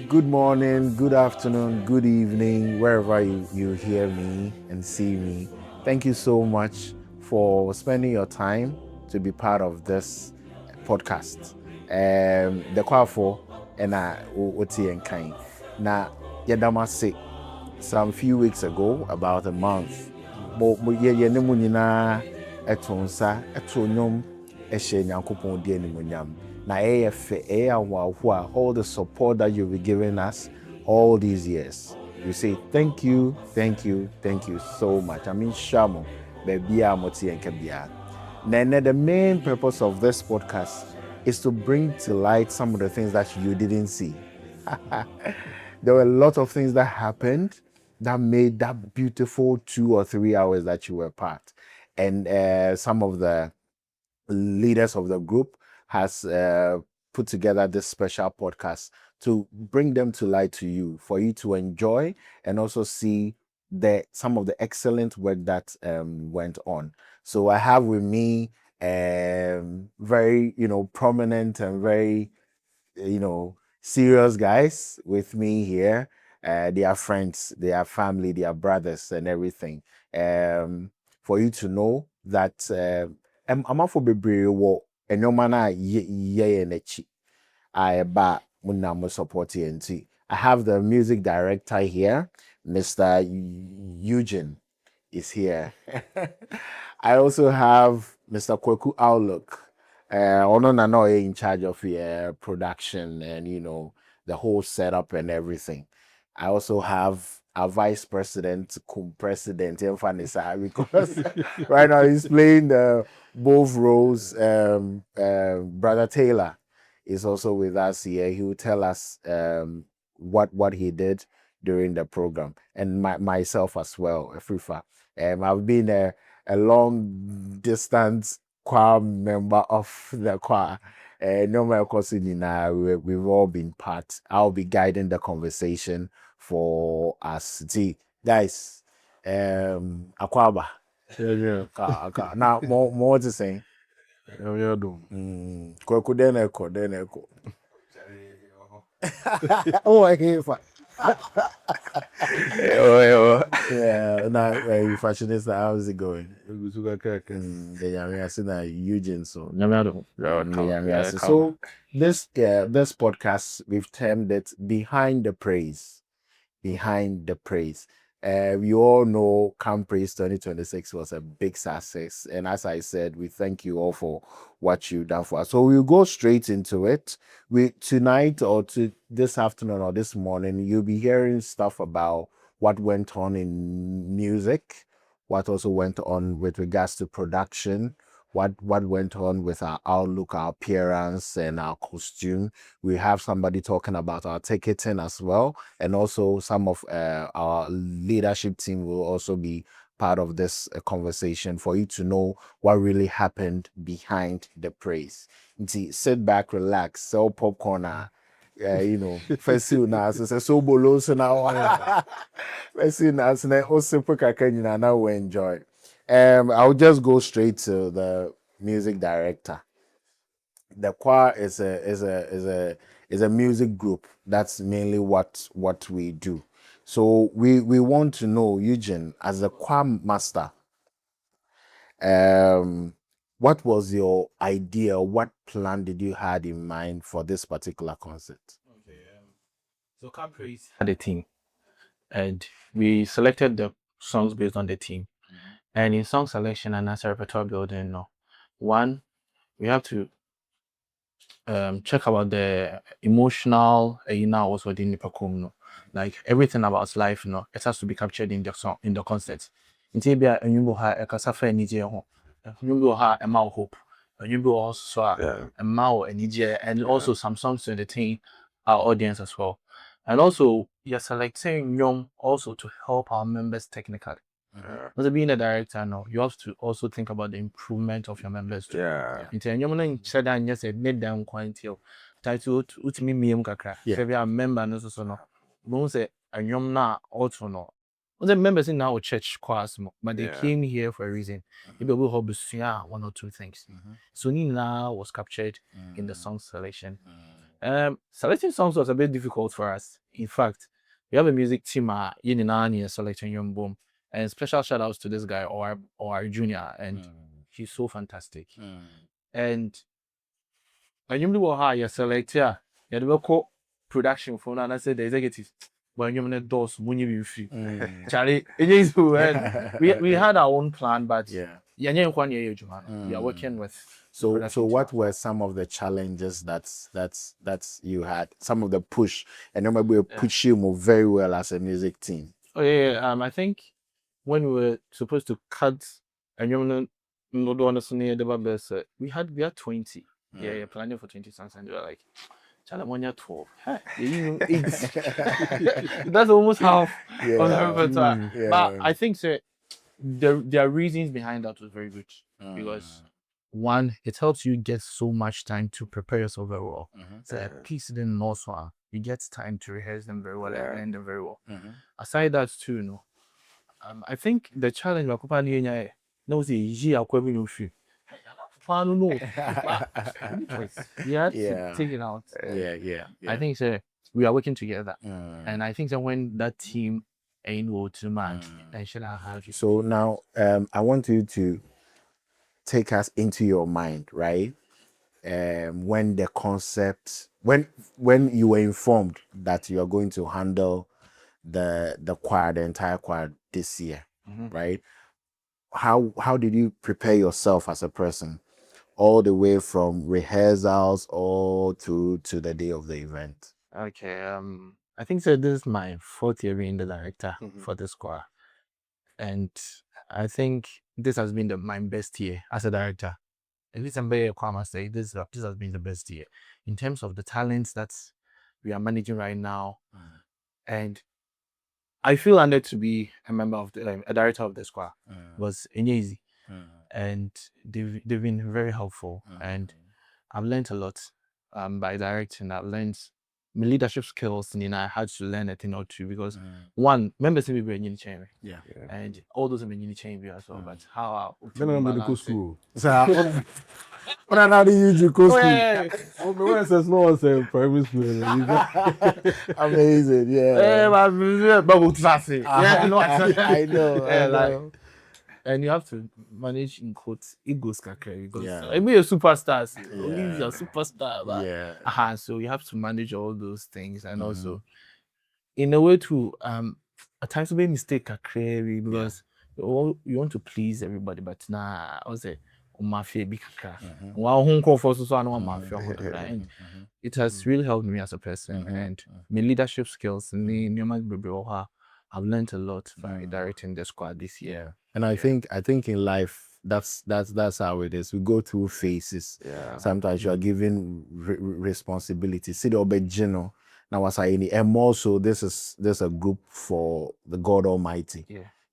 Good morning, good afternoon, good evening, wherever you hear me and see me. Thank you so much for spending your time to be part of this podcast. The Kwafo and Oti and Kain. Na Yadamase, some few weeks ago, about a month, etonsa etonyom ehye nyankopon di animunyam na efe all the support that you've been giving us all these years. We say thank you so much. I mean shamo baby amoti enkebia. Then the main purpose of this podcast is to bring to light some of the things that you didn't see. There were a lot of things that happened that made that beautiful 2 or 3 hours that you were part. And some of the leaders of the group has put together this special podcast to bring them to light to you, for you to enjoy and also see some of the excellent work that went on. So I have with me very, prominent and very, serious guys with me here. They are friends, they are family, they are brothers and everything. For you to know that I'm for bebree wo enyoma na ye nechi. I ba munamo support TNT. I have the music director here, Mr. Eugene is here. I also have Mr. Kweku Outlook. Ono in charge of production and the whole setup and everything. I also have our vice president, president, because right now he's playing both roles. Brother Taylor is also with us here. He will tell us what he did during the program, and myself as well, Afrifa. I've been a long distance choir member of the choir. No, of course, we've all been part. I'll be guiding the conversation for us. See, guys, Akwaba. Now, more to say. Kweku deneko. Oh, I hear for. Yeah, now fashionista, how's it going? I see that Eugene, so so this podcast we've termed it Behind the Praise. Behind the Praise. We all know Camp Praise 2026 was a big success, and as I said, we thank you all for what you've done for us. So we'll go straight into it. Tonight or this afternoon or this morning, you'll be hearing stuff about what went on in music, what also went on with regards to production, what went on with our outlook, our appearance, and our costume. We have somebody talking about our ticketing as well, and also some of our leadership team will also be part of this conversation for you to know what really happened behind the praise. Sit back, relax, sell popcorn. First now, so bolos now. First now, also now we enjoy. I'll just go straight to the music director. The choir is a music group. That's mainly what we do. So we want to know, Eugene, as a choir master, what was your idea? What plan did you had in mind for this particular concert? Okay, so Camp Praise had a team, and we selected the songs based on the team. And in song selection and as a repertoire building, one, we have to check about the emotional also within the perform, like everything about life, it has to be captured in the song, in the concert. In Tibia, and you have a casafa and you have a mouth hope, and you also a mouth and also some songs to entertain our audience as well. And also, you're selecting young also to help our members technically. As being a director now, you have to also think about the improvement of your members too. In terms of said that yes, need them quantity title to me kakra. If you are member no so no. Don't say and you na also no. The members in our church class, but they came here for a reason. Maybe we hope one or two things. So Nina was captured in the song selection. Selecting songs was a bit difficult for us. In fact, we have a music team selecting young boom. And special shout outs to this guy or junior, and he's so fantastic. And you select production for and I said the executives. But you doors Charlie, it is we had our own plan, but we are working with. So what were some of the challenges that you had? Some of the push, and remember we push you move very well as a music team. Oh yeah. I think when we were supposed to cut and we had 20. Yeah, planning for 20 songs, and they were like, Chalamonia 12. Hey, 8. That's almost half of the repertoire. But I think there are reasons behind that was very good. Because one, it helps you get so much time to prepare yourself very well. So piece didn't know so you get time to rehearse them very well and learn them very well. Aside that too, I think the challenge was knows the year no. Yeah, take it out. I think we are working together, and I think that when that team ain't go to man, I should have you. So now, I want you to take us into your mind, right? When the concept, when you were informed that you are going to handle the choir, the entire choir this year, right? How did you prepare yourself as a person, all the way from rehearsals all to the day of the event? Okay, I think so. This is my 4th year being the director for this choir, and I think this has been my best year as a director. At least I'm very calm. I say this has been the best year in terms of the talents that we are managing right now, and I feel honored to be a member of a director of the choir. Was easy, and they've been very helpful, and I've learned a lot by directing. I've learned my leadership skills, and I had to learn a thing or two because one, members will be in chain, and all those are in chain as well. But how Then I'm medical school. So what are the usual school? When says no one said primary school. Amazing, I know. And you have to manage in quotes egos because I mean, you're superstars. Only you're superstar. But, so you have to manage all those things, and also in a way to at times to make mistake because you want to please everybody, but I was say mafia big and it has really helped me as a person and my leadership skills and I've learned a lot by directing the squad this year. And I think in life that's how it is. We go through phases. Sometimes you are given responsibility. See the obejino. Now was and more so this a group for the God Almighty.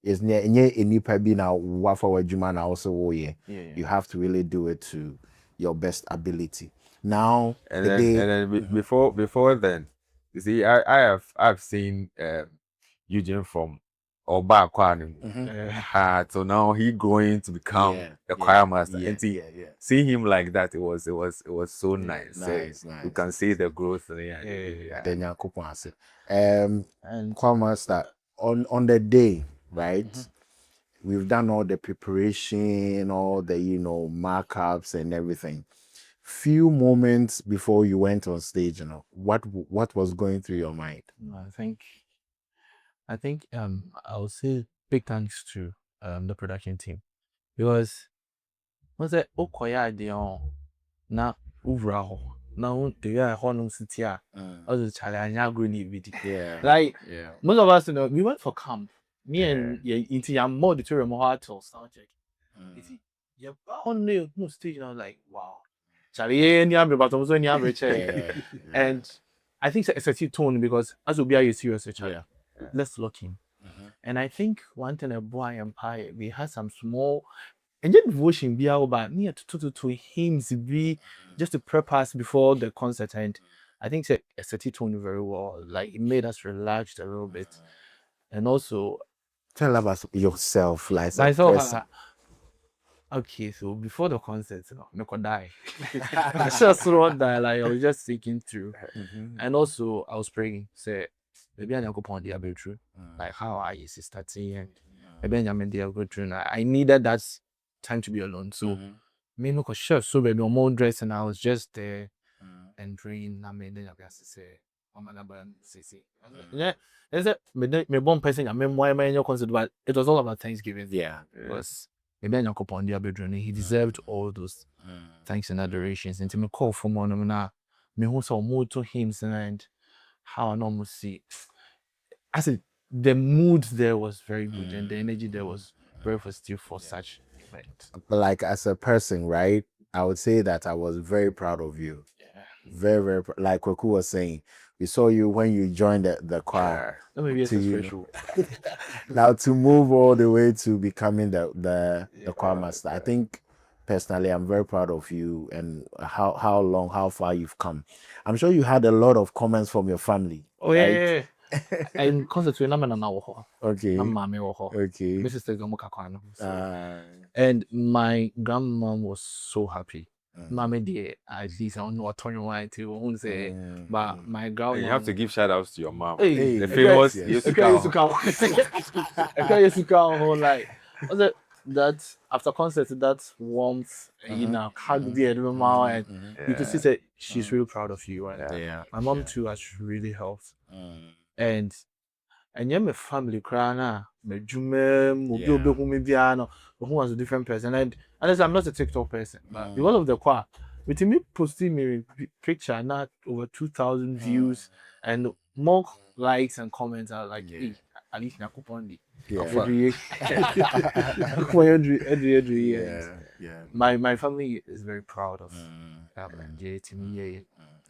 It's near any pebi now wafa wajuma now also you have to really do it to your best ability. Now before then, you see, I've seen Eugene from Oba Kwani. So now he going to become the choir master. And see him like that, it was so nice. You can see the growth. And choir master on the day, right? We've done all the preparation, all the markups and everything. Few moments before you went on stage, what was going through your mind? I think I'll say big thanks to the production team because once I na overall now the honor city also challenge like most of us we went for camp. Me and into your more auditorium till sound check. You on no stage and I was like, wow. And I think it's a tone because as we are serious let's lock in. And I think one thing about Empire, we had some small and then devotion be about near to hymns be just to prep us before the concert, and I think it's a tone very well. Like it made us relaxed a little bit. And also tell us yourself, like myself. Okay, so before the concert, I could die. I just wrote that, like, I was just thinking through. And also, I was praying, say, maybe I'm going to be true. Like, how I is starting, and maybe I'm go through. I needed that time to be alone. So, me no sure. So, baby, I'm all dressed, and I was just there and praying. I mean, then I guess to say, I'm gonna say, yeah. Is it me one person? I mean, why am I in your concert? But it was all about Thanksgiving. Yeah. Because maybe I'm upon the bedroom. He deserved all those thanks and adorations. And to me call for one of now, me who saw more to him and how I normally see. I said the mood there was very good and the energy there was very positive for such event. But like as a person, right? I would say that I was very proud of you. Very, very like Kweku was saying. We saw you when you joined the choir. Maybe it's special. Now to move all the way to becoming the choir master. I think personally I'm very proud of you and how far you've come. I'm sure you had a lot of comments from your family. Oh yeah. And concert we na wo. Okay. Na mama wo. Okay. My sister go kakwa. And my grandmom was so happy. Mama dear, at least I don't know what turn your mind to won't say, but my grandma. You have to give shout outs to your mom. Hey, the famous Yusuka. Like, was it that after concert, that warmth, you know, hug the mom, and you can see that she's really proud of you. And my mom too has really helped. And yeah, my family crying, my jume, who was a different person. And I'm not a TikTok person, but because of the choir, with me posting me picture, not over 2,000 views and more likes and comments are like, hey, at least na kupon My family is very proud of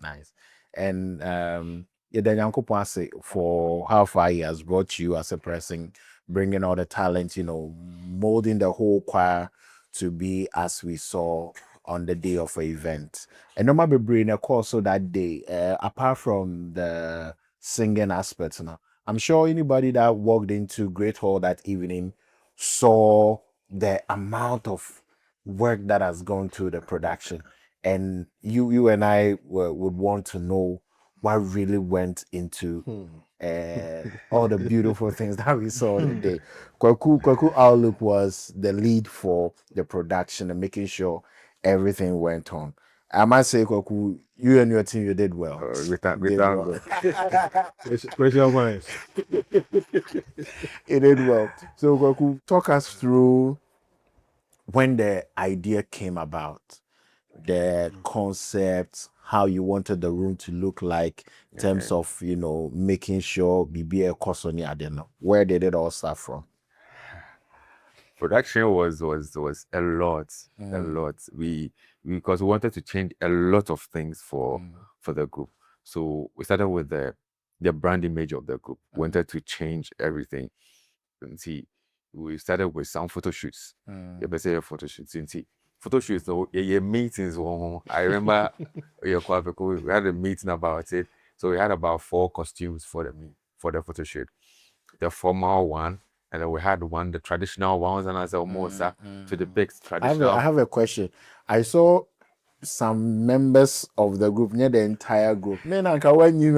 Nice. And then Yankopon say for how far he has brought you as a person, bringing all the talent, molding the whole choir to be as we saw on the day of the event. And no matter bring a course so that day, apart from the singing aspects, I'm sure anybody that walked into Great Hall that evening saw the amount of work that has gone through the production. And you and I would want to know what really went into all the beautiful things that we saw today. Kweku Outlook was the lead for the production and making sure everything went on. I must say, Kweku, you and your team, you did well. We thank God. You did well. So, Kweku, talk us through when the idea came about, the concept, how you wanted the room to look like in terms of, making sure BBA Kosoni, I don't know. Where did it all start from? Production was a lot. Because we wanted to change a lot of things for the group. So we started with the brand image of the group. We wanted to change everything. And see, we started with some photo shoots. Photo shoots. Photo shoots, meetings. I remember we had a meeting about it. So we had about 4 costumes for the photo shoot. The formal one, and then we had the traditional ones, and as almost to the big traditional. I have a question. I saw some members of the group, near the entire group. How did you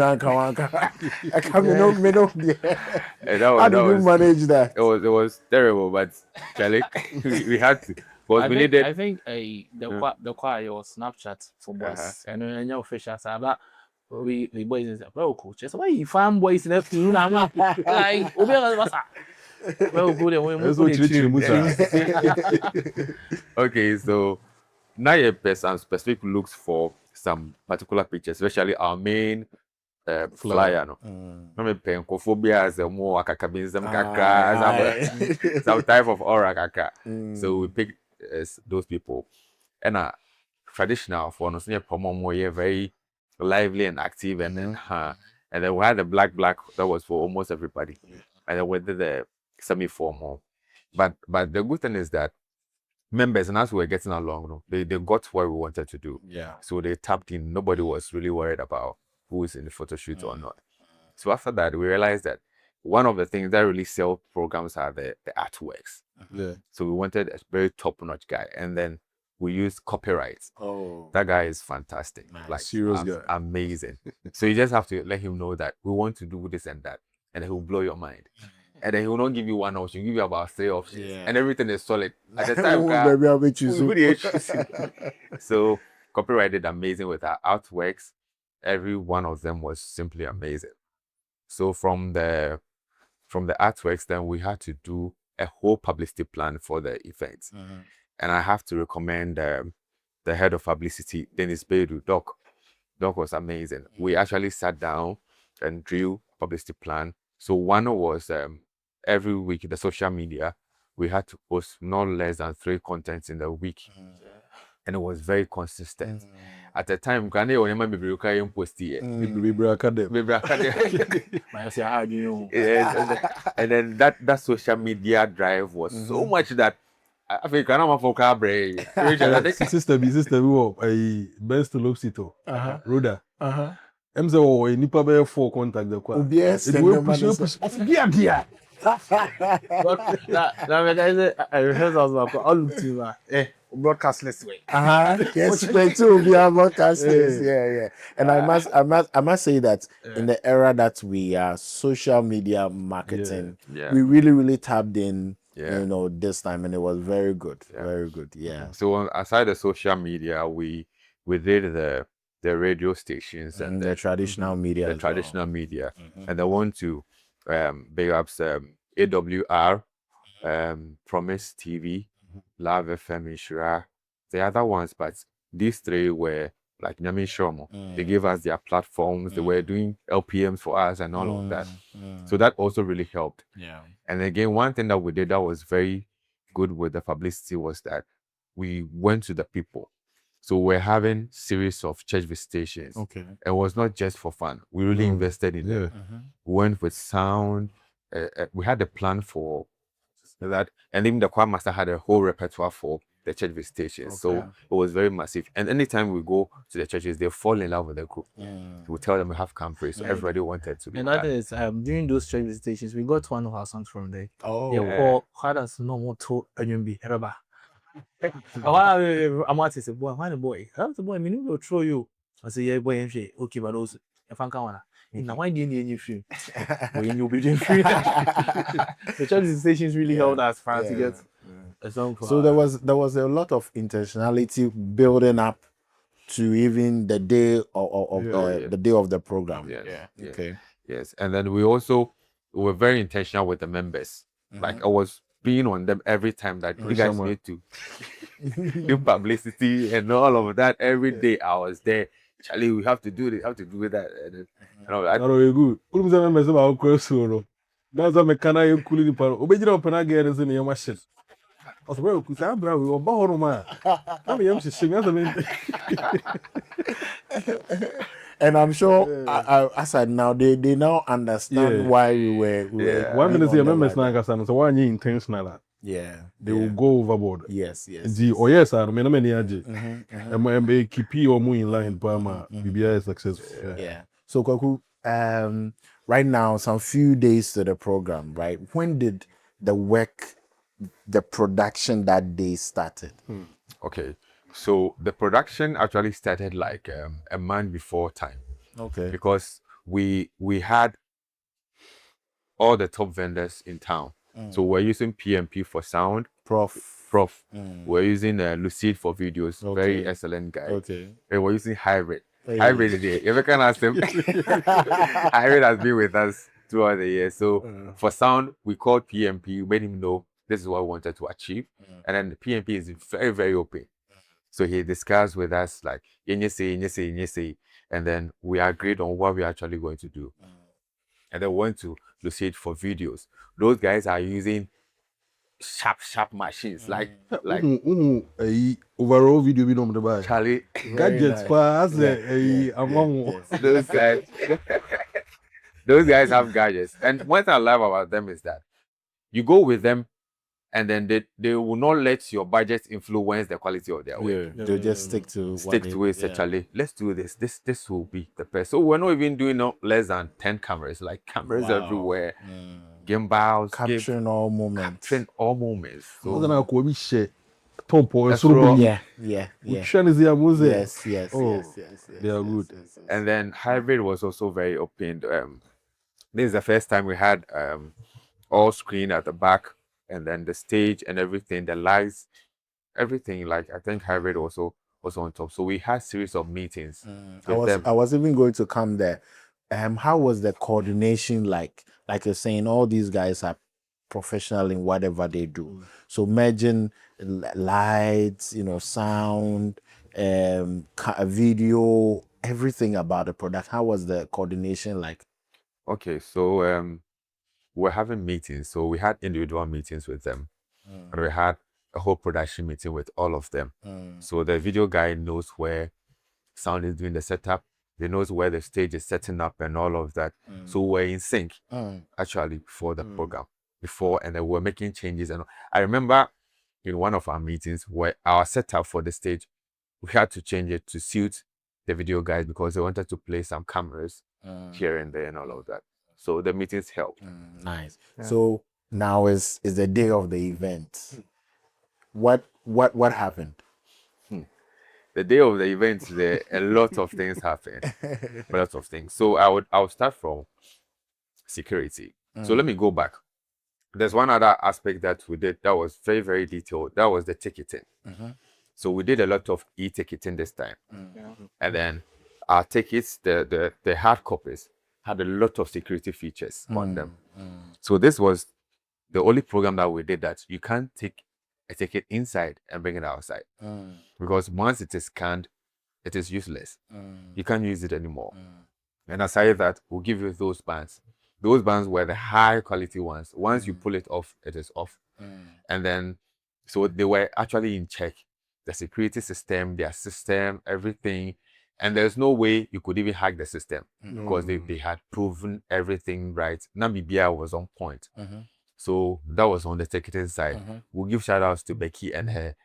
manage that? It was terrible, but Charlie, we had to. I think the choir was Snapchat for boys and then official but we boys is well cool. Just why you find boys in the room like okay, so now you have some specific looks for some particular pictures, especially our main flyer. As a more some type of aura. So we picked those people. And traditional for us, very lively and active, and then we had the black that was for almost everybody, and then we did the semi-formal. But the good thing is that members, and as we were getting along, they got what we wanted to do. So they tapped in. Nobody was really worried about who is in the photo shoot or not. So after that, we realized that one of the things that really sell programs are the artworks. Yeah. So we wanted a very top-notch guy, and then we used copyright. Oh, That guy is fantastic, like Serious guy. amazing. So you just have to let him know that we want to do this and that, and he will blow your mind. And then he will not give you one option, he'll give you about 3 options, and everything is solid. At the time, maybe I'll be choosing. So copyright did amazing with our artworks. Every one of them was simply amazing. So from the artworks, then we had to do a whole publicity plan for the event. And I have to recommend the head of publicity, Dennis Bedu, Doc. Doc was amazing. We actually sat down and drew a publicity plan. So one was every week, the social media, we had to post not less than 3 contents in the week. And it was very consistent. At the time, and then that social media drive was so much that I think I'm a focal brain. Sister, a best lobsito. Roda. MZ a nipa be 4 contact the kwa. Yes, It will push. I rehearsed all broadcast list way. Yes, but too, we are broadcasters. Yeah. And I must say that in the era that we are social media marketing, we really tapped in. You know, this time, and it was very good. Very good. Yeah. So aside the social media, we did the radio stations and the traditional media. The traditional media, and I want to big ups AWR, Promise TV, Love FM, Inshira, the other ones, but these 3 were like Nyami Shomo. They gave us their platforms. They were doing LPMs for us and all of that. So that also really helped. Yeah. And again, one thing that we did that was very good with the publicity was that we went to the people. So we're having series of church visitations. Okay. It was not just for fun. We really invested in it. We went with sound. We had a plan for that. And even the choir master had a whole repertoire for the church visitations. So it was very massive. And anytime we go to the churches, they fall in love with the group. We tell them we have camp praise. So everybody wanted to be. And that is during those church visitations, we got one of our songs from there. Oh, yeah. How does no more to be ever? I'm what is a boy, why the boy? How's the boy? I mean, we'll throw you. I say, yeah, boy, okay, but also if I'm coming. Now, why didn't you free? When you'll be doing free. The church visitations really helped us to get a song. So there was a lot of intentionality building up to even the day of the day of the program. Okay. Yes, and then we were very intentional with the members. Like I was being on them every time that you guys need to do publicity and all of that. Every day I was there. Charlie, we have to do this, have to do that. And all that. Good. Members of our question. That's what me can I cool the part. Obey open again is in your machine. I was well, because I'm brave. We're born, man. I'm young to sing. And I'm sure, as I now, they now understand why we were. 1 minute, your members now, so why you intentional? Yeah, they will go overboard. Yes. Yes, I mean, many and keep you in line, Palma, BBI is successful. Yeah. So, Kwaku, right now, some few days to the program, right? When did the production that day started? Okay. So the production actually started like a month before time. Okay. Because we had all the top vendors in town. So we're using PMP for sound. Prof. We're using Lucid for videos. Very excellent guy. Okay. And we're using Hybrid. Hybrid is there. If I can ask him, Hybrid has been with us throughout the year. So for sound, we called PMP. We made him know this is what we wanted to achieve. And then the PMP is very, very open. So he discussed with us like, say. And then we agreed on what we're actually going to do. And then went to Lucid for videos. Those guys are using sharp machines like overall video we don't buy. Charlie Gadgets pass among those guys have gadgets. And one thing I love about them is that you go with them and then they will not let your budget influence the quality of their work. They'll just stick to It. Actually, let's do this. This will be the best. So we're not even doing no less than 10 cameras, like cameras everywhere, gimbals, capturing all moments. So So then I'll go share. Tom Paul, That's so raw. Yeah. which one is the music? Yes. Oh, Yes. they are good. Yes. and then hybrid was also very open. This is the first time we had all screen at the back, and then the stage and everything, the lights, everything. Like I think hybrid also was on top. So we had series of meetings with them. I was even going to come there. How was the coordination like? Like you're saying, all these guys are professional in whatever they do. So merging lights, sound, video, everything about the product. How was the coordination like? Okay, so we're having meetings. So we had individual meetings with them, and we had a whole production meeting with all of them. So the video guy knows where sound is doing the setup. He knows where the stage is setting up and all of that. So we're in sync actually before the program, and then we're making changes. And I remember in one of our meetings where our setup for the stage, we had to change it to suit the video guys because they wanted to play some cameras here and there and all of that. So the meetings helped. Nice. So now is the day of the event. What happened? The day of the event, there a lot of things happen. A lot of things. So I would start from security. So let me go back. There's one other aspect that we did that was very, very detailed. That was the ticketing. So we did a lot of e-ticketing this time. And then our tickets, the hard copies, had a lot of security features on them. So this was the only program that we did that you can't take a ticket inside and bring it outside. Because once it is scanned, it is useless. You can't use it anymore. And aside that, we'll give you those bands. Those bands were the high quality ones. Once you pull it off, it is off. And then, so they were actually in check. The security system, their system, everything. And there's no way you could even hack the system because they had proven everything right. Namibia was on point. So that was on the ticketing side. We'll give shout outs to Becky and her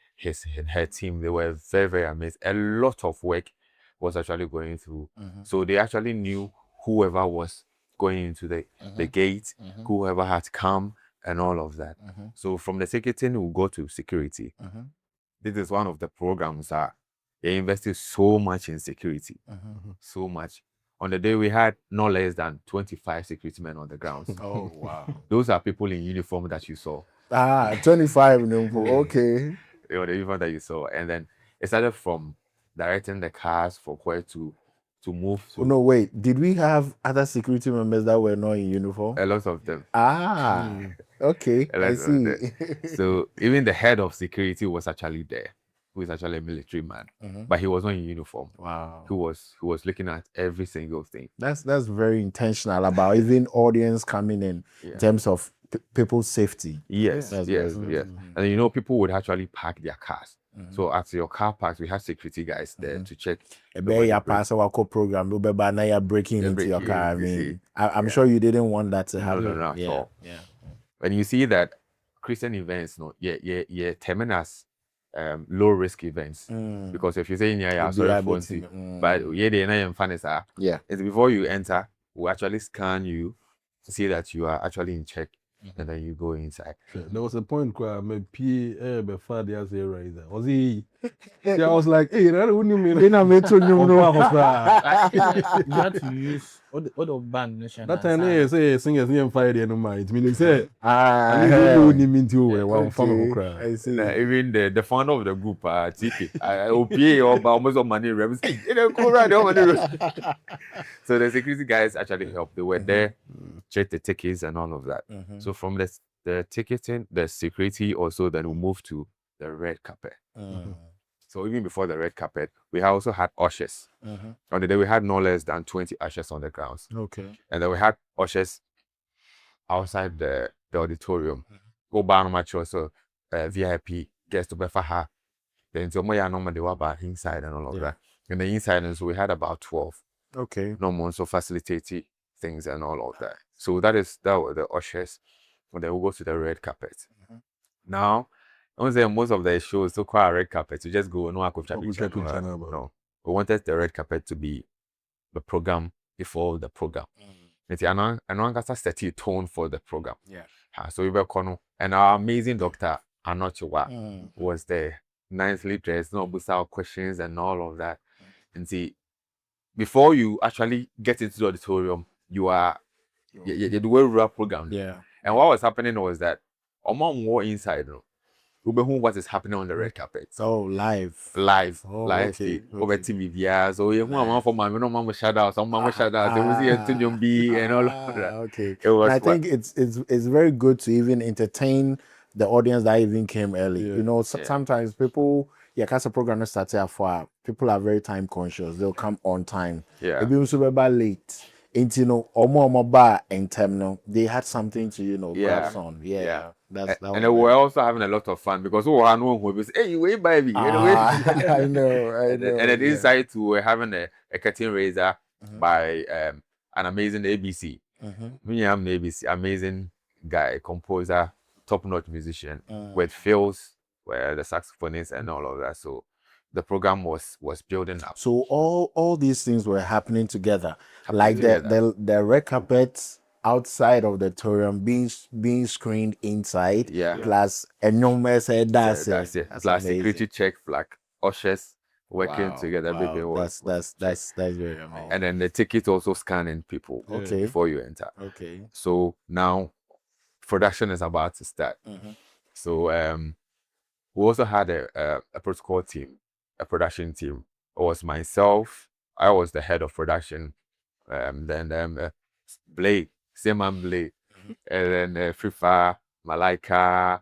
team. They were very, very amazing. A lot of work was actually going through. So they actually knew whoever was going into the gate, whoever had come, and all of that. So from the ticketing, we'll go to security. This is one of the programs that they invested so much in security. So much. On the day, we had no less than 25 security men on the grounds. Oh, wow. Those are people in uniform that you saw. 25. Okay. They were the uniform that you saw. And then it started from directing the cars for where to move to. Oh, no, wait. Did we have other security members that were not in uniform? A lot of them. Okay. I see. So even the head of security was actually there, who is actually a military man, but he was not in uniform. Wow. Who was looking at every single thing. That's very intentional about even audience coming in terms of people's safety. Yes. And people would actually park their cars. So at your car parks, we have security guys there to check. Program, now you're breaking into your car. I mean, I'm sure you didn't want that to happen. No, at all. When you see that Christian events, terminus low risk events, because if you say but it's before you enter, we actually scan you to see that you are actually in check, and then you go inside. There was a point where my PA before the as riser. Was he? I was like, hey, what do you mean? You had to use what the band nation. That time they say singers near fire the no mind. It means say I don't mean to one fun cry. I see. Even the founder of the group, TK, OPA or almost on money reps. So the security guys actually helped. They were there, check the tickets and all of that. So from the ticketing, the security also, then we moved to the red carpet. So even before the red carpet, we also had ushers. On the day, we had no less than 20 ushers on the grounds. Okay. And then we had ushers outside the auditorium. Go bar much also VIP guests to Befaha. Then so more normally they were about inside and all of that. And the inside, and so we had about 12. Okay. No more so facilitating things and all of that. So that were the ushers. And then we go to the red carpet. Now, I would say most of the shows so called red carpet, you just go no Channel. no. We wanted the red carpet to be the program before the program. It's I know set a tone for the program. Yeah. So we were kono, and our amazing doctor Anochiwa was there, nicely dressed, no busao questions and all of that. And see, before you actually get into the auditorium, you are you do a rural program. Yeah. And what was happening was that among more inside, no, what is happening on the red carpet. So live. Live Okay. over TV. Yeah, so you want for my no shout out, some mama shout out, there was here and all of that. Okay. It was And I think it's very good to even entertain the audience that even came early. Yeah. You know, sometimes people cast a program started at 4. People are very time conscious. They'll come on time. Yeah. Maybe super late. And you know, or bar and terminal, they had something to grab on. Yeah. That and they were also having a lot of fun because I know who was hey wait baby. I know. And then inside too we're having a curtain raiser by an amazing ABC. Me am ABC, amazing guy, composer, top-notch musician with fills, where the saxophonist and all of that. So the program was building up. So all these things were happening together, the red carpet outside of the auditorium being screened inside. Yeah. Plus enormous that's it. Plus amazing. Security check, like ushers working together. Wow. That's very amazing. And then the ticket also scanning people before you enter. Okay. So now production is about to start. So we also had a protocol team, a production team. It was myself. I was the head of production. Then Blake, same man Blake, and then Afrifa, Malaika,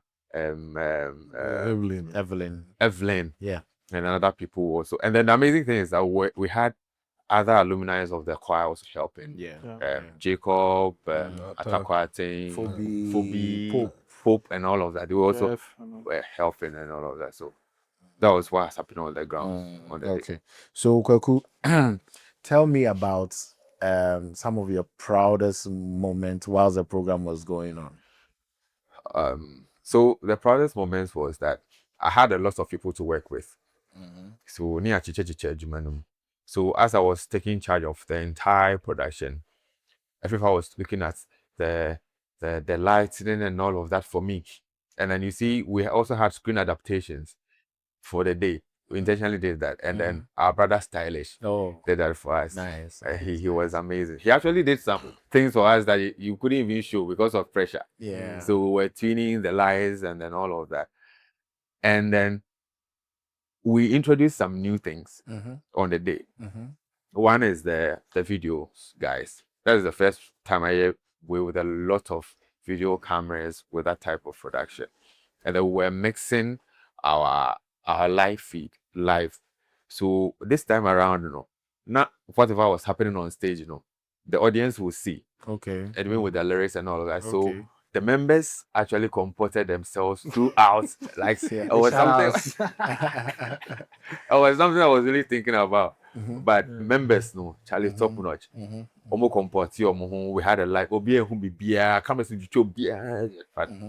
Evelyn, yeah, and other people also. And then the amazing thing is that we had other alumni of the choir also helping. Jacob, Katakyie, Pope, and all of that. They were also were helping and all of that. So that was what's happening on the ground. Okay. So Kwaku, tell me about some of your proudest moments while the program was going on. So the proudest moments was that I had a lot of people to work with. So so as I was taking charge of the entire production, Afrifa was looking at the lighting and all of that for me. And then you see, we also had screen adaptations for the day. We intentionally did that. And then our brother Stylish did that for us. Nice. He was amazing. He actually did some things for us that you couldn't even show because of pressure. Yeah. So we were tuning the lights and then all of that. And then we introduced some new things on the day. One is the videos, guys. That is the first time I hear with a lot of video cameras with that type of production. And then we're mixing our live feed live. So this time around, not whatever was happening on stage, the audience will see. Okay. And with the lyrics and all of that. So the members actually comported themselves throughout. Like it was something I was really thinking about. But members, Charlie top notch. We had a live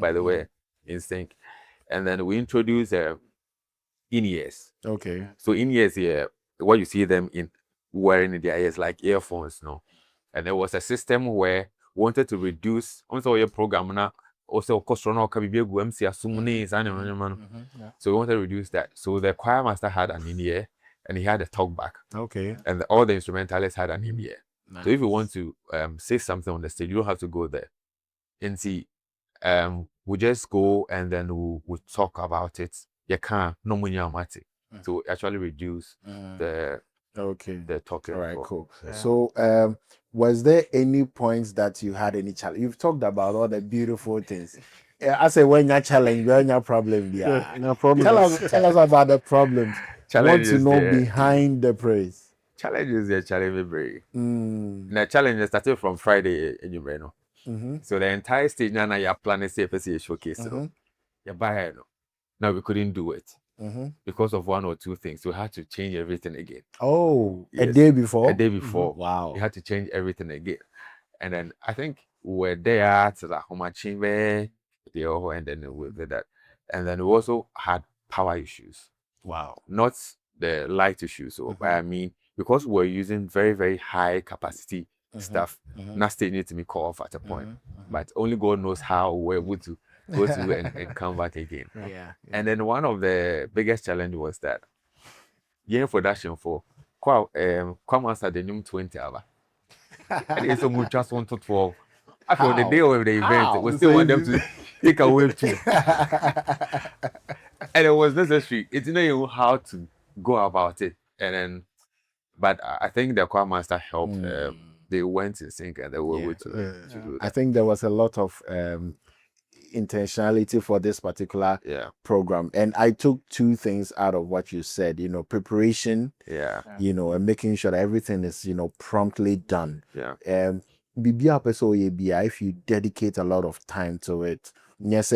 by the way, in sync. And then we introduced in-ears. Okay. So in-ears here, what you see them in wearing in their ears like earphones, And there was a system where we wanted to reduce also your program now. Also, so we wanted to reduce that. So the choir master had an in-ear and he had a talk back. Okay. And all the instrumentalists had an in-ear. Nice. So if you want to say something on the stage, you don't have to go there. And see, we just go and then we'll talk about it. You can't to actually reduce the talking. All right, cool. Yeah. So was there any points that you had any challenge? You've talked about all the beautiful things. I say when you're challenged, when you're problem, no problem. Tell us about the problems. Challenges, want to know behind the praise. Challenges, challenge the challenge started from Friday in your So the entire stage now you're planning to showcase. You buy it. Now we couldn't do it because of one or two things. We had to change everything again. Oh, yes. A day before? A day before. Wow. We had to change everything again. And then I think we were there to the home chamber, and then we did that. And then we also had power issues. Wow. Not the light issues. So I mean, because we're using very, very high capacity stuff, not still need to be called off at a point. But only God knows how we're able to go through and come back again. Yeah. And then one of the biggest challenge was that production for come outside the new 20 hour. And it's so much just 1 to 12. After the day of the event, we still want them to take a wave too. And it was necessary. It didn't know how to go about it. And then, but I think the choir master helped. They went in sync and they were able to do that. I think there was a lot of intentionality for this particular program. And I took 2 things out of what you said, preparation, and making sure that everything is, promptly done. If you dedicate a lot of time to it, yes,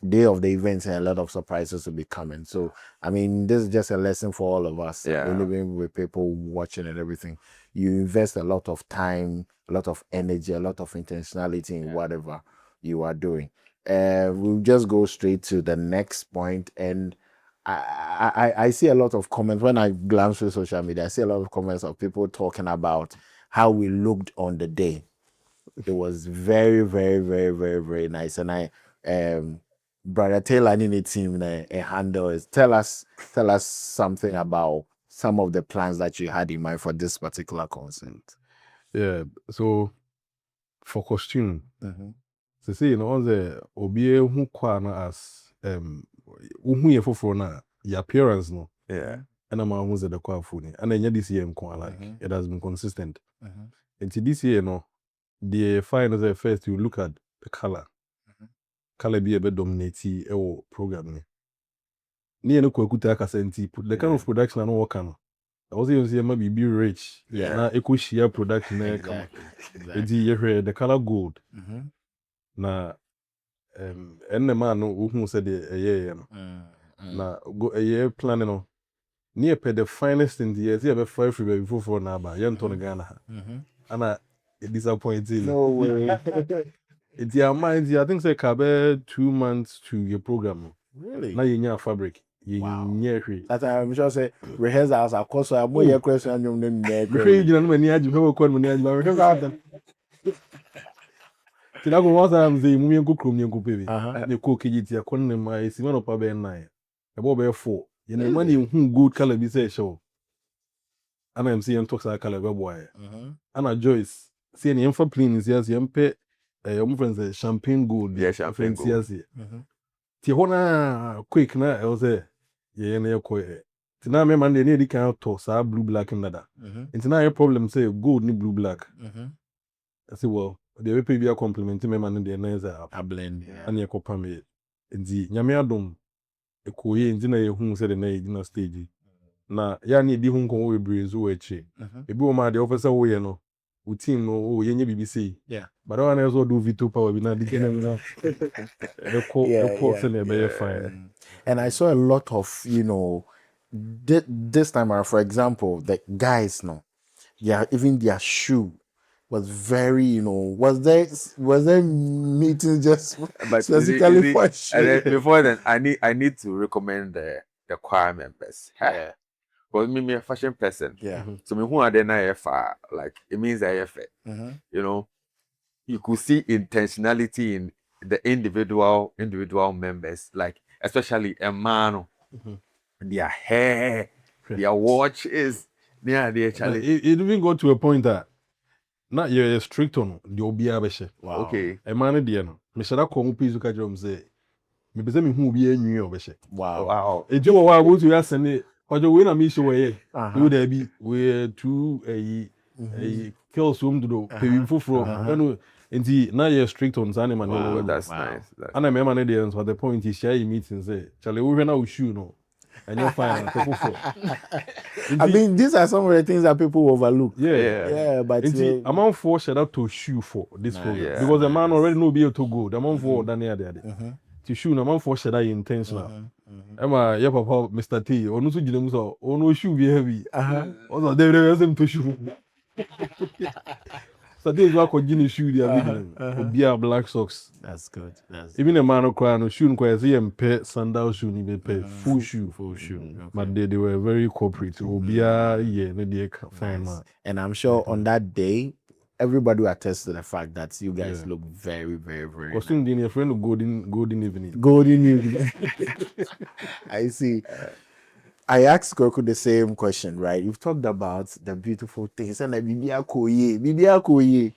day of the events and a lot of surprises will be coming. So, I mean, this is just a lesson for all of us. Living with people watching and everything. You invest a lot of time, a lot of energy, a lot of intentionality in whatever you are doing. We'll just go straight to the next point. And I see a lot of comments when I glance through social media. I see a lot of comments of people talking about how we looked on the day. It was very, very, very, very, very nice. And I Brother Taylor in the team a handle is tell us something about some of the plans that you had in mind for this particular concert. Yeah, so for costume, so say on the obie who kwana as who ye for na your appearance no. And I'm who's the kwa phone. And then this year like it has been consistent. And this year no, the final the first you look at the color. Color be a bit dominating program. Near no kuta kasenti put the kind of production I know what can. I was even say maybe be rich. Na eco share production the color gold. Na and the man who said a year na go a year planning on near pay the finest in the year. See about 5 before for now, but young Tony Ghana. And I disappointed. No way. It's your mind. I think say kabe 2 months to your program. Really? Now you need fabric. Wow. You That I'm sure say rehearsals of course I'm more question and you name. you know many aji how call many aji but rehearsal. Tina go once I'm say mu yenko krom yenko pebe. Ne ko kejiti akon ne mai si man opa be 9. E bo be 4. You know money who good color be say show. And I'm saying talks like color be boy. Anna Joyce see any info clean is yes yempe your friends champagne gold. Yeah, champagne gold. Ti hona quick na I was there. Yeah, na yeko. Ti na me man dey need kan to sa blue black nada. Ti na your problem say gold ni blue black. I say well, the way be a compliment me man dey na is a blend. And ye kopa me. Nti nyame adom ekoye nti na ye hu say the na na stage. Na ya ni di hu nko we breeze we echi. Ebi o ma the officer wo ye no. We team no o ye nye BBC. But I also do Vito power we na di ken na. Fine. And I saw a lot of, this time around, for example, the guys even their shoe was very, was there meeting just specifically for shoe? And then before then, I need to recommend the choir members. Because me a fashion person. So me who are there now like it means I have you could see intentionality in the individual members, like especially a man, their hair, their watch is their Charlie. It even got to a point that not you're strict on the Obiabeshe. Wow. Okay. A man diano. Mr. Komu Pizuka Jom say, me be who be a new Beshe. Wow. A job I go to ask and or the winner me show away. Would there be we 2 a kills room to do pay for and now you're strict on Zanima. Oh, that's nice. And I remember the but the point is share meetings say, Charlie, we went out shoe no. And you're fine. I mean, these are some of the things that people overlook. But amount 4 shout out to shoe for this program because the man already know be able to go. The amount 4 than the to shoe, amount 4 shout out intentional. Emma, yeah, papa, Mr. T, or no to them so, or no shoe be heavy. Also, they have them to shoe. Saturday is what Gini shoe the Obia black socks. That's good. That's Even a man of crown shoe and quite see pay sandal shoe ni pay full shoe. full shoe. Okay. But they were very cooperative. Obia yeah, they fine Nice. man. And I'm sure on that day, everybody will attest to the fact that you guys Yeah. look very, very, very Costume din your friend of golden evening. golden evening. I see. I asked Koku the same question, right? You've talked about the beautiful things and like Bibia Koye.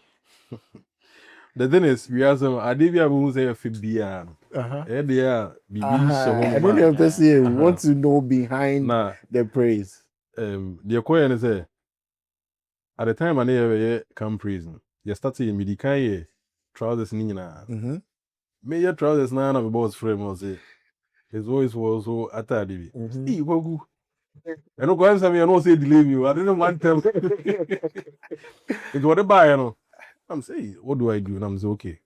The thing is, we have some Adivia who say a Fibia. They are I don't know if they say want to know behind Nah, the praise. the question is at the time I never come prison. You started in Midikaye trousers nina. Me your trousers na my boss frame was it. His voice was so atadi. Hey, Opoku. I know go answer me, I know say delay you. I didn't want them. It's what buy, you know. I'm saying, what do I do? And I'm saying, okay.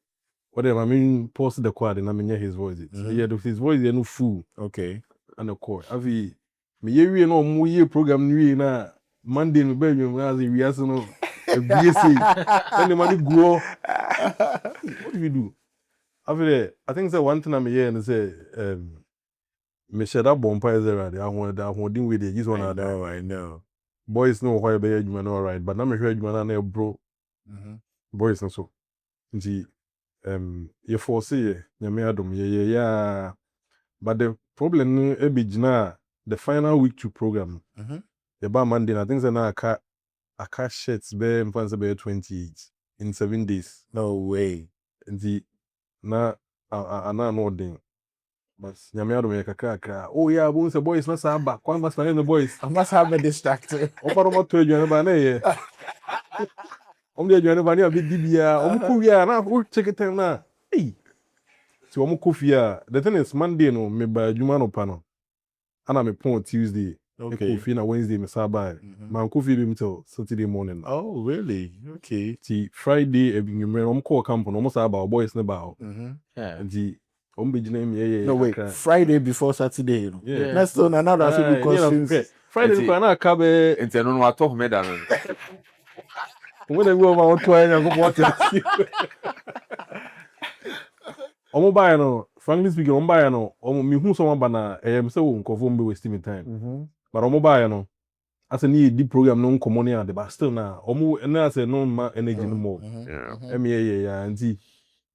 Whatever, I mean, post the quad and I mean, hear his voice. So, yeah, his voice, you know, fool. Okay. And the core. Avi, me, you know, more year program, you know, Monday, in Belgium, as a reason, a BSA. Then the money go. What do we do? After I think that one thing I'm here and say, me share that bonfire there. I want deal with it. This one, I know. boys know why be you all right, but now me hear you na bro. Boys no so. Nti you foresee nyame adom yeah. But the problem no e be gina the final week 2 program. The ba Monday I think say na aka shirts be mfanse be 28 in 7 days. No way. Nti na ana no den. But nyame adom ye kakra. Oh yeah, bones the boys na sa ba. Kwa must find the boys. I must have been distracted. Opa no to adwane ba na ye. The adwane ba na be dibia. Omo wia na o check time na. Hey. So omo kofia. The thing is Monday no me ba adwuma no pa no. Ana me pon Tuesday. Okay. Kofi na Wednesday me sa ba. Man kofi be till Saturday morning. Oh, really? Okay. Ti Friday ebinyumre omo call camp no omo sa ba boys ne ba. Yeah. Nti omo be gina me yeah. No wait, Friday before Saturday, you know. Yeah. Next one another people costumes. Friday no na ka be Enti no wa talk me da no. when they go about to any go what omo buy no frankly speaking omo buy no omo me hu so ba na say wo nkofo mbe waste me time but omo buy no as any di program no nkomo ne ade but still na omo na as no ma energy no more yeah nti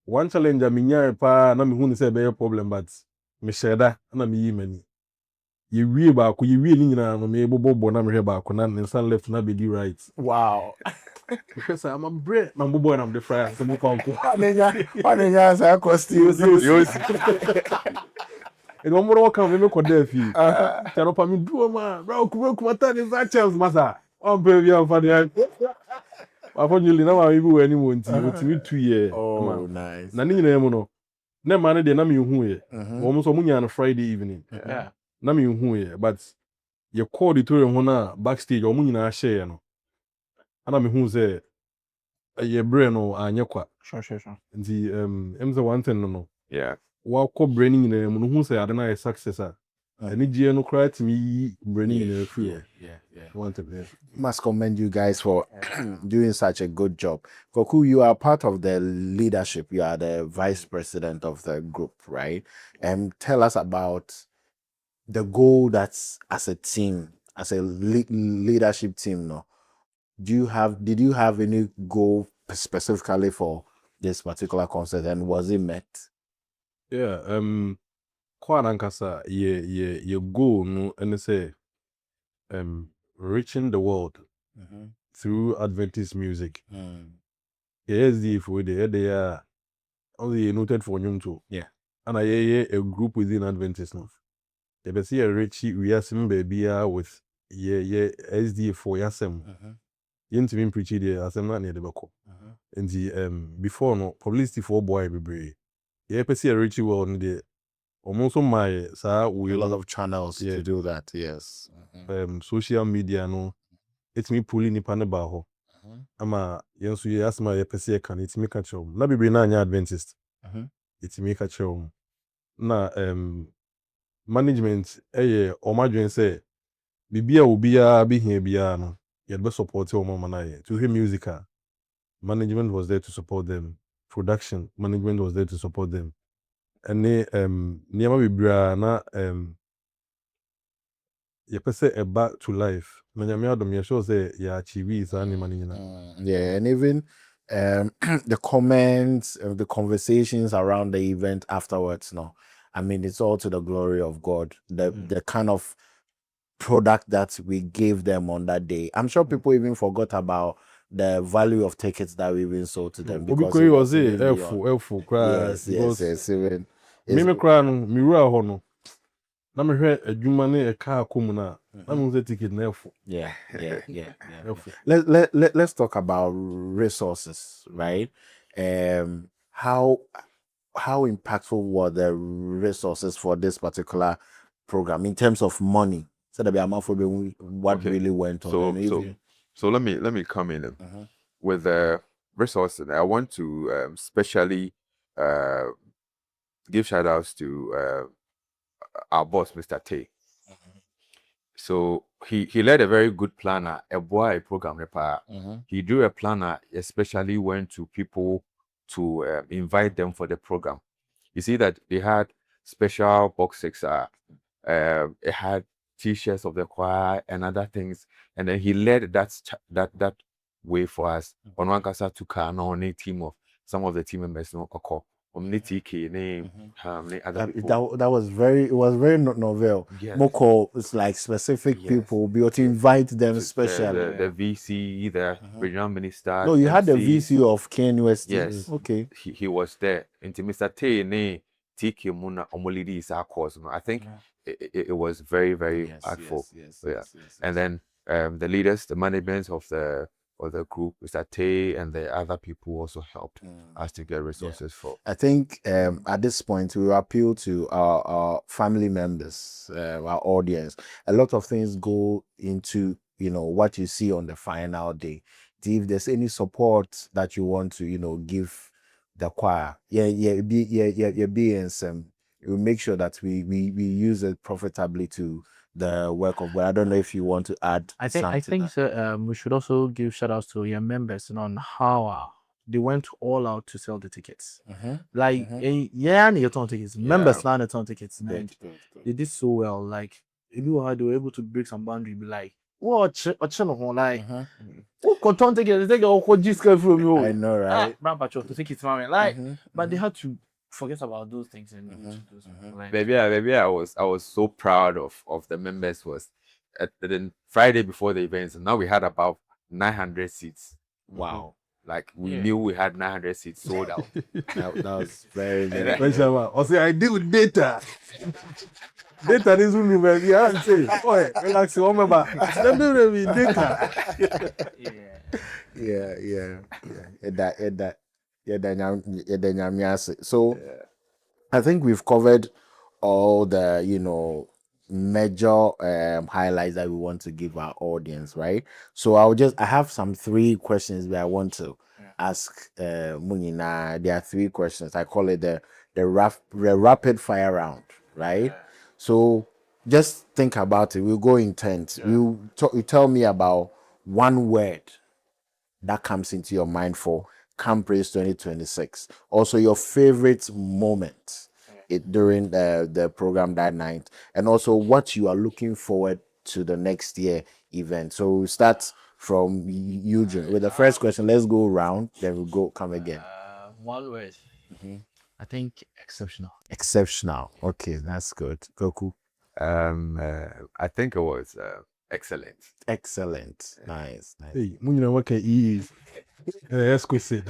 one challenge me nya pa na me hu ni say be problem but me sheda na me yi mani ye wie ba ko ye wie ni nyina no me bobo na me hwe ba ko na nsa left na be di right. Wow. Because I'm a bread, my boy, and I'm the fryer. So move on. What say costumes? And one more come we make there fi. Tell up me do man. Bro, come tell is that chance master. On baby on for the. Unfortunately now we be anymore until 2 years. Oh, nice. Na ni nyina mu no. Na man dey na me hu ye. Wo so munya on Friday evening. Yeah. Na me hu ye, but you call the tour ho na backstage o munyina share no. Ana me hu say ye brain no anye kwa. Sure. Nti emze one thing no. Yeah. Wa ko brain nyina mu no hu say ade na ye success a. Ani gie no cry to me brain nyina free. Yeah. One thing. Must commend you guys for doing such a good job. Koku, you are part of the leadership. You are the vice president of the group, right? And tell us about the goal that's as a team, as a leadership team, no? Did you have any goal specifically for this particular concert, and was it met? Yeah, kwa nankasa ye goal no and say reaching the world through Adventist music. Yes, if we they are only noted for nyum too. Yeah. And a group within Adventist now. They be see a Richie we are some baby with SDA for yasem. Yentimi preach there asem na near the bako. And the before no publicity for boy be brave. Yeah, per se a Richie well in the almost on my sir we A lot of channels to do that, yes. Social media no it's me pulling ni pane ba ho. Ama yensu ye asma ye per se can it's me catch na be na anya Adventist. It's me catch na management omadwen say bibia obiya be here bia no ye be support o mama na ye to hear music management was there to support them. Production management was there to support them. And nneɛma bebree a na yɛpɛ sɛ ɛba to life. Na Nyame adom yɛhyɛ sɛ yɛachieve saa nneɛma no nyinaa. Yeah, and even the comments, the conversations around the event afterwards, no, I mean, it's all to the glory of God. The kind of product that we gave them on that day. I'm sure people even forgot about the value of tickets that we even sold to them because Obi it was even beyond. helpful cry. Yes, even Me cry no, me wura hɔ no. Na me hwɛ adwuma ne ɛka akɔ mu na. Na me say ticket na helpful. Yeah. Helpful. Let's talk about resources, right? How impactful were the resources for this particular program in terms of money? So that what really went on. So let me come in with the resources. I want to specially give shout outs to our boss, Mr. Tay. So he led a very good planner, a program. He drew a planner, especially went to people to invite them for the program. You see that they had special boxes. It had T-shirts of the choir and other things, and then he led that way for us. On one case, took a team of some of the team members. That was very novel. Yes. Moko, it's like specific people be able to invite them specially. The VC, the regional minister. No, you had the VC of KNUST. Yes. Okay. He was there. Into Mr. Tay ne TK Muna Omolidi is our cause. I think it was very, very artful. Yes. And then the leaders, the management of the group, Mr. Tay and the other people also helped us to get resources for. I think at this point we will appeal to our family members, our audience. A lot of things go into what you see on the final day. If there's any support that you want to give the choir, we'll make sure that we use it profitably to the work of God. I don't know if you want to add. I think so, we should also give shout outs to your members on how they went all out to sell the tickets. Like and you turn tickets. Members now the turn tickets. And they did so well. Like if you had they were able to break some boundary, be like, what like who turn tickets, take a whole discount from you. I know, right? To take it from like but they had to forget about those things and Maybe I was so proud of the members. Was at the Friday before the events, and now we had about 900 seats. Wow. Like we knew we had 900 seats sold out. that was very Also, I deal with data. Data is only when you have to say, "Oh, relax, remember, let me read data." So I think we've covered all the major highlights that we want to give our audience, right? So I have some 3 questions that I want to ask Munina. There are 3 questions. I call it the rapid fire round, right? So just think about it. We'll go intense. You tell me about one word that comes into your mind for Camp Praise 2026. Also, your favorite moment during the program that night, and also what you are looking forward to the next year event. So we'll start from Eugene with the first question. Let's go around, then we'll come again. One word. I think exceptional. Exceptional. Okay, that's good. Goku. I think it was excellent. Excellent. Nice. Hey, when you know what can ease. That's good.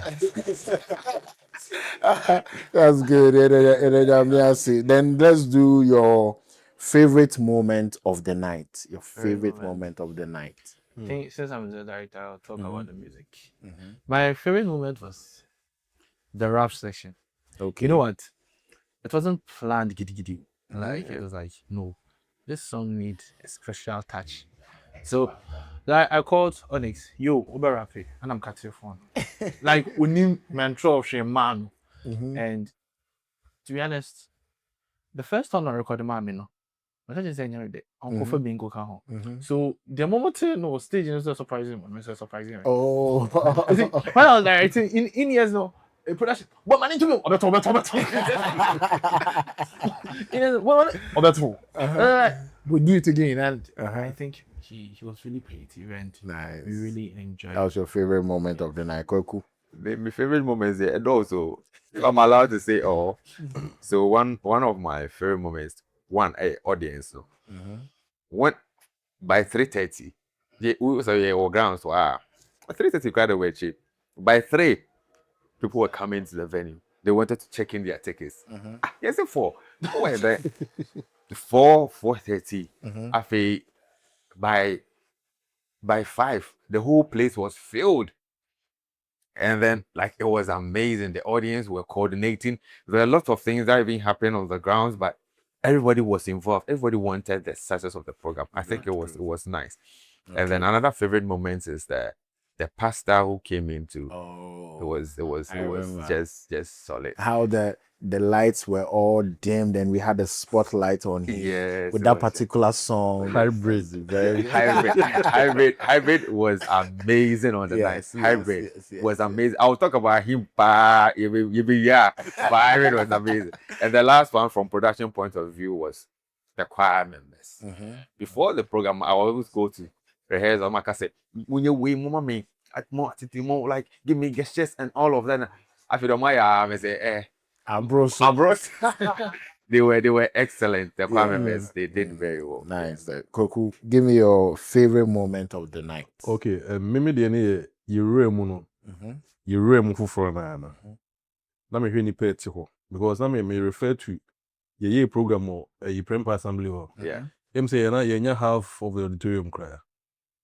That's good. Then let's do your favorite moment of the night. Your favorite moment of the night. I think since I'm the director, I'll talk about the music. My favorite moment was the rap section. Okay. You know what? It wasn't planned giddy. Like it was like, no, this song needs a special touch. So like I called Onyx, yo, Uber Rapi, and I'm cutting your phone. Like we need mentor of man. And to be honest, the first time I recorded my But I just say Uncle for bingo can. So the moment no stage is so surprising, man. So surprising. Oh. You see, when I was directing in years no production, what man into me? Obeto. In years, what Obeto. We do it again, and I think he was really creative, and Nice. we really enjoyed. That was your favorite moment of the night, Koku? My favorite moments there, and also if I'm allowed to say, so one of my favorite moments, audience. So when by 3:30, we were grounds. So 3:30 quite a way cheap. By 3, people were coming to the venue. They wanted to check in their tickets. Yes, 4. Where there? 4:30. After by 5, the whole place was filled. And then, like, it was amazing. The audience were coordinating. There are a lot of things that even happened on the grounds, but everybody was involved. Everybody wanted the success of the program. I think it was nice. Okay. And then another favorite moment is the pastor who came into. It was just solid. How the lights were all dimmed and we had a spotlight on him. Yes, with that particular song. Hybrid. Very Hybrid was amazing on the night. Hybrid was amazing. I'll talk about him, but Hybrid was amazing. And the last one from production point of view was the choir members. Before the program, I always go to rehearsal. My say, when you wait, mommy, more like give me gestures and all of that. I feel I say, Ambros. They were excellent. The choir members, they did very well. Nice. Koku, give me your favorite moment of the night. Okay, mimi de ne yewura mu no. Yewura mu foforo na na. Na me hwe ni pet ho because na me refer to ye program or a Prempa assembly ho. Yeah. Em say na ye nya half of the auditorium cry.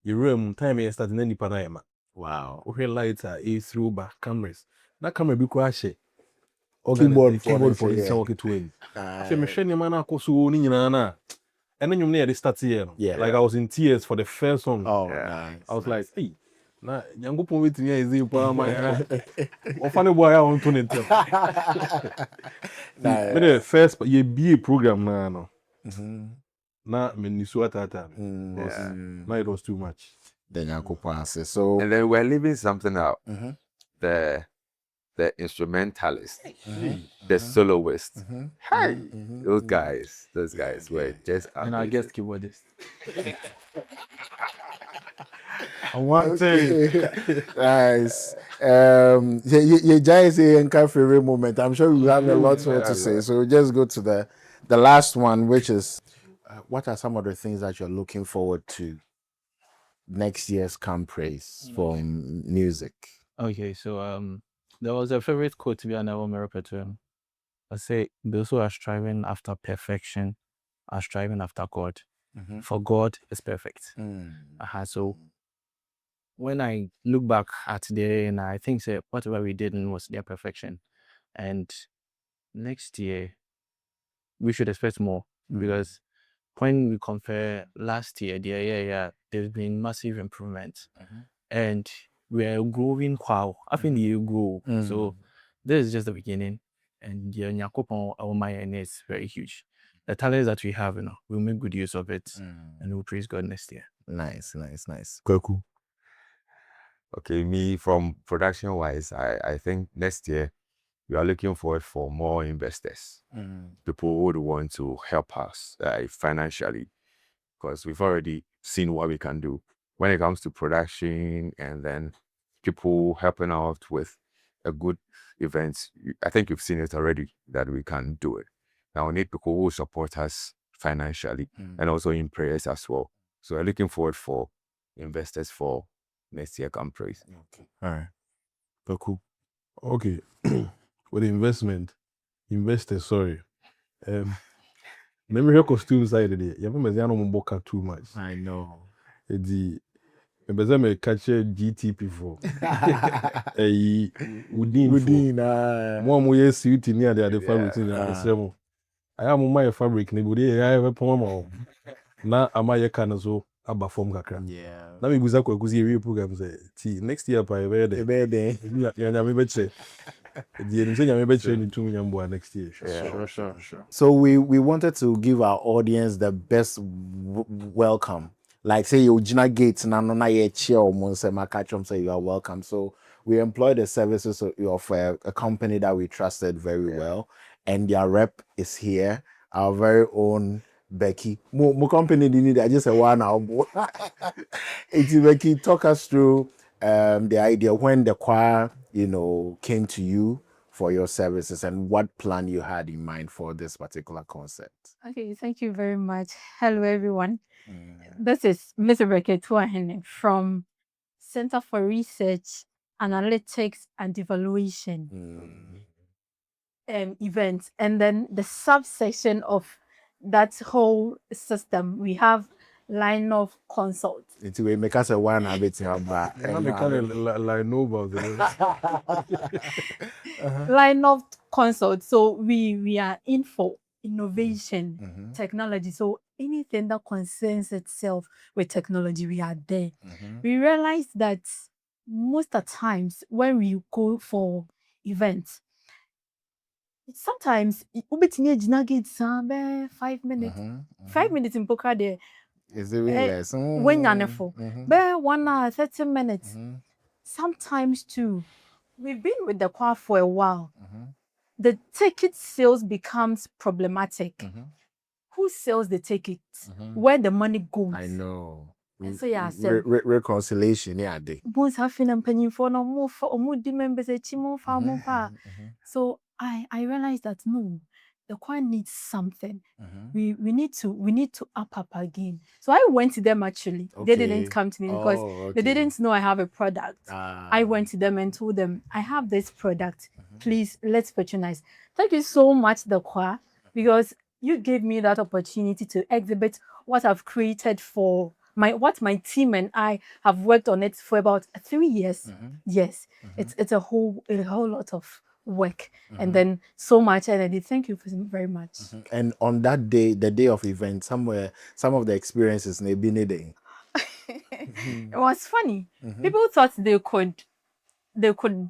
Yewura mu time ye start na nipa na yema. Wow. We lights are through back cameras. Na camera bi kwa hye. Keyboard for the walkie to him. So me hwe ni ma na akoso ni nyina na. And then you near the start here. Yeah. Like I was in tears for the first song. Oh, nice. I was like, hey, na yango pon wait me is pa my. O funny boy I want to tell. Me the first ye be program na no. Na me ni so atata. Na it was too much. Then Yankopon so and then we're leaving something out. The instrumentalist, the soloist. Hey, those guys were just amazing. And I guess keyboardist. I want to nice. You just say in favorite moment. I'm sure you have a lot more to say. So we'll just go to the last one, which is what are some of the things that you're looking forward to next year's Camp Praise for music? Okay, so there was a favorite quote to be an album repertoire. I say those who are striving after perfection are striving after God. For God is perfect. So when I look back at the and I think say whatever we did was their perfection. And next year we should expect more because when we compare last year, there's been massive improvement. And we're growing wow. I think you grow. So this is just the beginning. And your Nyakopon Awomaya is very huge. The talents that we have, we'll make good use of it and we'll praise God next year. Nice. Koku. Okay, me from production wise, I think next year we are looking forward for more investors. People who would want to help us financially because we've already seen what we can do when it comes to production and then people helping out with a good event. I think you've seen it already that we can do it. Now we need people who support us financially and also in prayers as well. So we're looking forward for investors for next year Camp Praise. Okay. All right. Koku. Okay. With investors, sorry. Let me hear costume side of it. You remember the animal too much. I know. Me catch GTP for. Udin. More yes suit near the fabric in the I am my fabric neighbor. I have a poem. Na amaye kanazo aba form kakra. Yeah. Na me guza kwa guzi real program say. Next year pa ebe de. Ebe de. Ya me beche. Next year. Sure. So we wanted to give our audience the best welcome. Like say Eugene Gates na no na ye chair or say you are welcome. So we employ the services of a company that we trusted very well, and their rep is here, our very own Becky. Mo company didn't need I just say one now. It's Becky, talk us through the idea when the choir, came to you for your services and what plan you had in mind for this particular concept. Okay, thank you very much. Hello, everyone. This is Ms. Atuahene from Center for Research, Analytics, and Evaluation events. And then the subsection of that whole system, we have Lainnov Consult. It's we make us a one habit Lainnov Consult. So we are in for innovation, technology. So anything that concerns itself with technology, we are there. We realize that most of the times when we go for events, sometimes 5 minutes. 5 minutes in poker there. Is it really less? When you're for 1 hour, 30 minutes. Sometimes too. We've been with the choir for a while. The ticket sales becomes problematic. Who sells the tickets? Where the money goes? I know. And so yeah, reconciliation, yeah, they. Most having and paying for no more for members a chimo far. So I realized that no, the choir needs something. We need to up again. So I went to them actually. They didn't come to me because they didn't know I have a product. I went to them and told them I have this product. Please let's patronize. Thank you so much, the choir, because you gave me that opportunity to exhibit what I've created for my team and I have worked on it for about 3 years. Yes, it's a whole lot of work and then so much energy. Thank you very much. And on that day, the day of event, some of the experiences may be needing. It was funny. People thought they could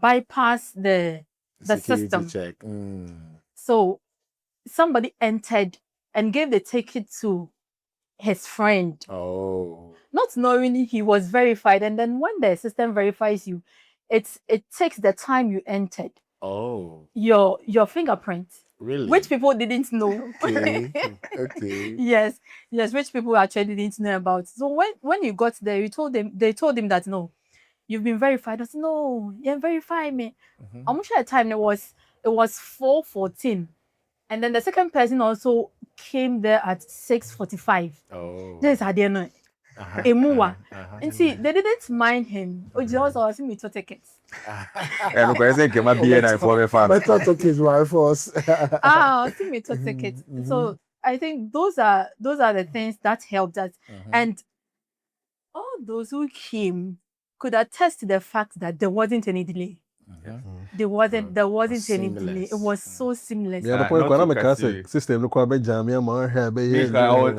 bypass the system. Check. So somebody entered and gave the ticket to his friend. Not knowing he was verified. And then when the system verifies you, it takes the time you entered. Your fingerprint. Really? Which people didn't know. Okay. Yes, which people actually didn't know about. So when you got there, they told him that no, you've been verified. I said, no, you verify me. I'm sure at the time it was 4:14. And then the second person also came there at 6:45. This I didn't know. And see, they didn't mind him. Or just asking me 2 tickets. And I think it might be an but 2 tickets were for us. Asking me 2 tickets. So I think those are the things that helped us. And all those who came could attest to the fact that there wasn't any delay. There wasn't any delay. It was so seamless. Yeah, the point when system I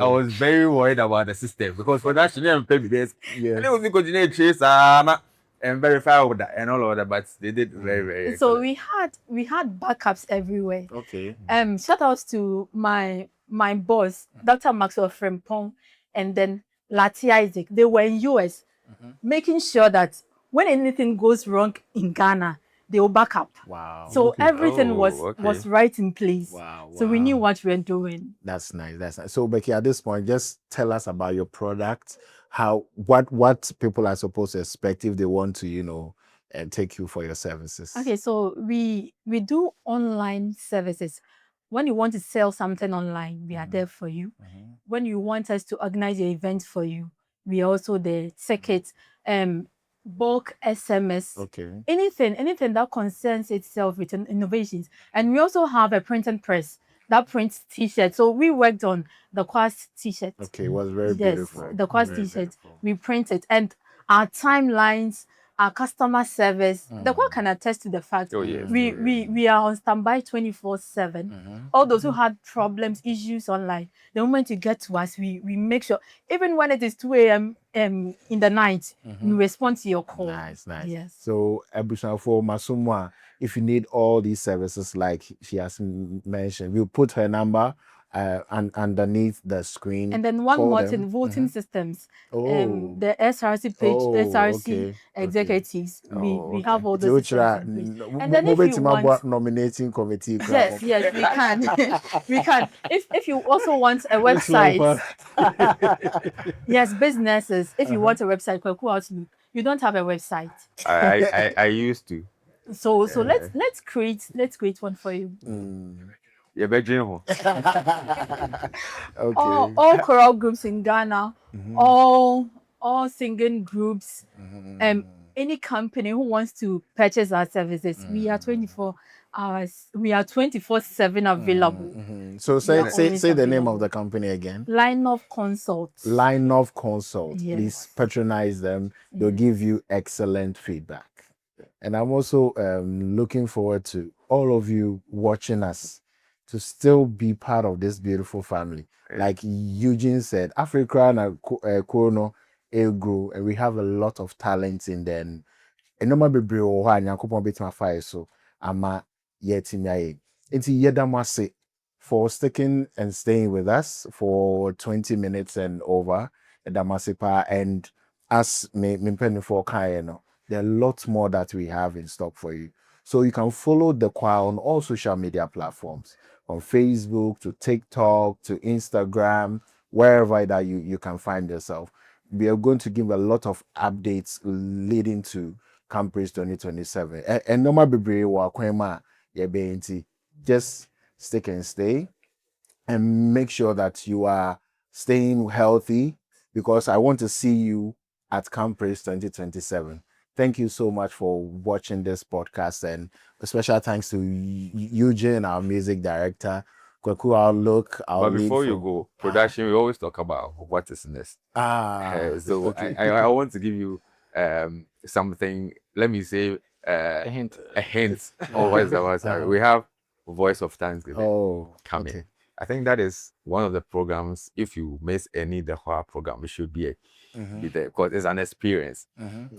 was very worried about the system because for that she didn't pay me this. And it was because you need trace and verify with that and all of that, but they did very, very so we had backups everywhere. Shout outs to my boss, Dr. Maxwell Frimpong, and then Lati Isaac. They were in US making sure that when anything goes wrong in Ghana, they will back up. Wow. So everything was right in place. Wow. So we knew what we were doing. That's nice. So Becky, at this point, just tell us about your product, what people are supposed to expect if they want to, and take you for your services. Okay, so we do online services. When you want to sell something online, we are there for you. When you want us to organize your event for you, we are also there. Tickets, bulk SMS, anything that concerns itself with innovations. And we also have a print and press that prints t-shirts. So we worked on the Quas t-shirt. Okay, it was very beautiful. The Quas t-shirt, we printed, and our timelines our customer service. The one can attest to the fact we are on standby 24/7. All those who had problems, issues online, the moment you get to us, we make sure, even when it is 2 a.m. In the night, we respond to your call. Nice. Yes. So, for Masumwa, if you need all these services like she has mentioned, we'll put her number underneath the screen. And then one more thing, voting systems. The SRC page, SRC executives, we have all those systems in place. And then if you want nominating committee, yes, we can. We can. If you also want a website, yes, businesses. If you want a website, Kwaku Outlook, you don't have a website. I used to. So let's create one for you. Yeah, bedroom. Okay. All choral groups in Ghana, all singing groups, any company who wants to purchase our services, we are 24 hours. We are 24/7 available. So say the name of the company again. Lainnov Consults. Lainnov Consult. Yes. Please patronize them. They'll give you excellent feedback. And I'm also looking forward to all of you watching us to still be part of this beautiful family. Like Eugene said, Africa and Kono grow, and we have a lot of talents in them. And no matter so ama yet in yedamase for sticking and staying with us for 20 minutes and over Damasepa, and as me for Kayeno. There are lots more that we have in stock for you. So you can follow the choir on all social media platforms, from Facebook to TikTok to Instagram, wherever that you can find yourself. We are going to give a lot of updates leading to Campus 2027. And no matter just stick and stay and make sure that you are staying healthy, because I want to see you at Campus 2027. Thank you so much for watching this podcast, and a special thanks to Eugene, our music director. Kwaku Outlook. But before you go, production, we always talk about what is next. So okay. I want to give you something. Let me say A hint. Oh, what is that? We have Voice of Thanksgiving coming. Okay. I think that is one of the programs. If you miss any the horror program, it should be there, because it's an experience.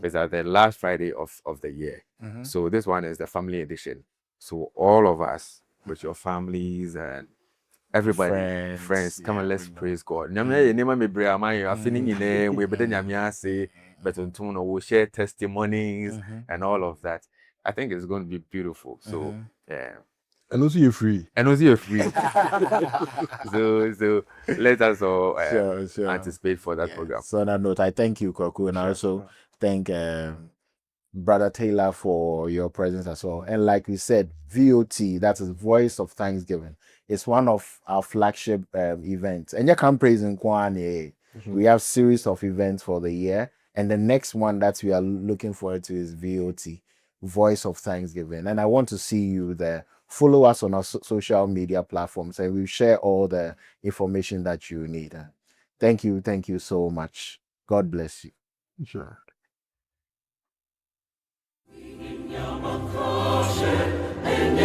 It's at the last Friday of the year. So this one is the family edition. So all of us with your families and everybody, friends, come and let's praise God. We'll share testimonies and all of that. I think it's going to be beautiful. So yeah. And also you're free. So let us all sure. anticipate for that program. So on that note, I thank you, Kwaku, and I also thank Brother Taylor for your presence as well. And like we said, VOT, that is Voice of Thanksgiving. It's one of our flagship events. And you can praise in Kwane. We have series of events for the year. And the next one that we are looking forward to is VOT, Voice of Thanksgiving. And I want to see you there. Follow us on our social media platforms, and we'll share all the information that you need. Thank you so much. God bless you. Sure. And